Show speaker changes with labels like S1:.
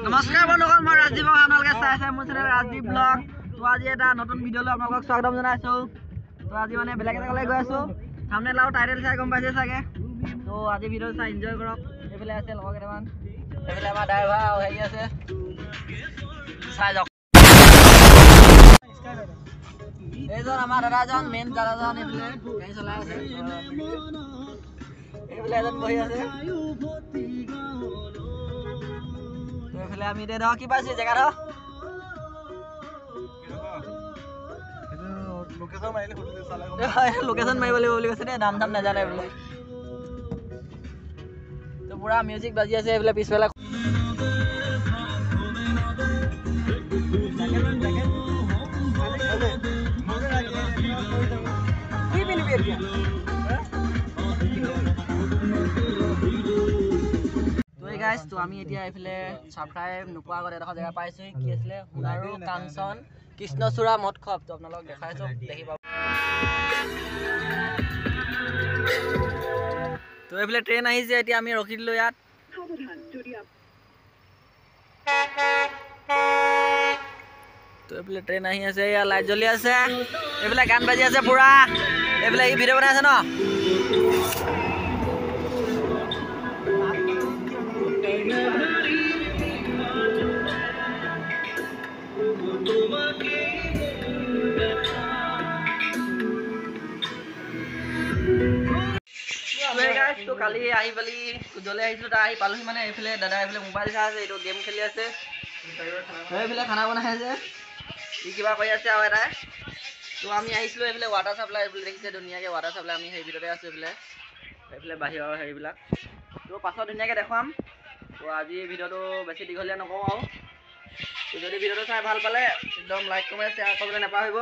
S1: নমস্কাৰ বন্ধুসকল, মই ৰাজদীপ আপোনালোকে চাই আছে মোৰ চেনেল ৰাজদীপ ব্লগ। তো আজি এটা নতুন ভিডিঅ'লৈ আপোনালোকক স্বাগতম জনাইছোঁ। তো আজি মানে বেলেগ এজেগালৈ গৈ আছোঁ। থাম্বনেইল আৰু টাইটেল চাই গম পাইছে চাগে। তো আজি ভিডিঅ' চাই এনজয় কৰক। এইফালে আছে লগৰ কেইটামান, এইফালে আমাৰ ড্ৰাইভাৰ আৰু হেৰি আছে, চাই যাওক। এইজন আমাৰ দাদাজন, মেইন দাদাজন এইফালে গাড়ী চলাই আছে। এইফালে এজন বহি আছে। এইফালে আমি এতিয়া ধৰক কি পাইছোঁ জেগাটো লোকেশ্যন মাৰিব লাগিব বুলি কৈছে দেই, দাম দাম নাজানে বোলে। তো পুৰা মিউজিক বাজি আছে এইফালে পিছফালে। তো আমি এতিয়া এইফালে ছাবস্ক্ৰাইব নোপোৱা আগত এডোখৰ জেগা পাইছোঁ। কি আছিলে? সোণাৰু কাঞ্চন কৃষ্ণচূড়া মৎসৱ। তো আপোনালোকক দেখাইছোঁ, দেখি পাব। তো এইফালে ট্ৰেইন আহিছে, এতিয়া আমি ৰখি দিলোঁ ইয়াত। তো এইফালে ট্ৰেইন আহি আছে, ইয়াত লাইট জ্বলি আছে, এইফালে গান বাজি আছে পুৰা। এইফালে ই ভিডিঅ' বনাই আছে ন। তো কালি আহি পালি জলে আহিছিলোঁ, তাৰ আহি পালোহি মানে। এইফালে দাদা এইফালে মোবাইল চাই আছে, এইটো গেম খেলি আছে। এইফালে খানা বনাই আছে, ই কিবা কৰি আছে আৰু এটাই। তো আমি আহিছিলোঁ এইফালে ৱাটাৰ চাপ্লাই, এইফালে দেখিছে ধুনীয়াকৈ ৱাটাৰ চাপ্লাই। আমি সেই ভিতৰতে আছোঁ এইফালে বাহিৰৰ হেৰিবিলাক। তো পাছত ধুনীয়াকৈ দেখুৱাম। তো আজি ভিডিঅ'টো বেছি দীঘলীয়া নকওঁ আৰু। তো যদি ভিডিঅ'টো চাই ভাল পালে একদম লাইক কমেণ্ট শ্বেয়াৰ কৰিবলৈ নাপাহৰিব।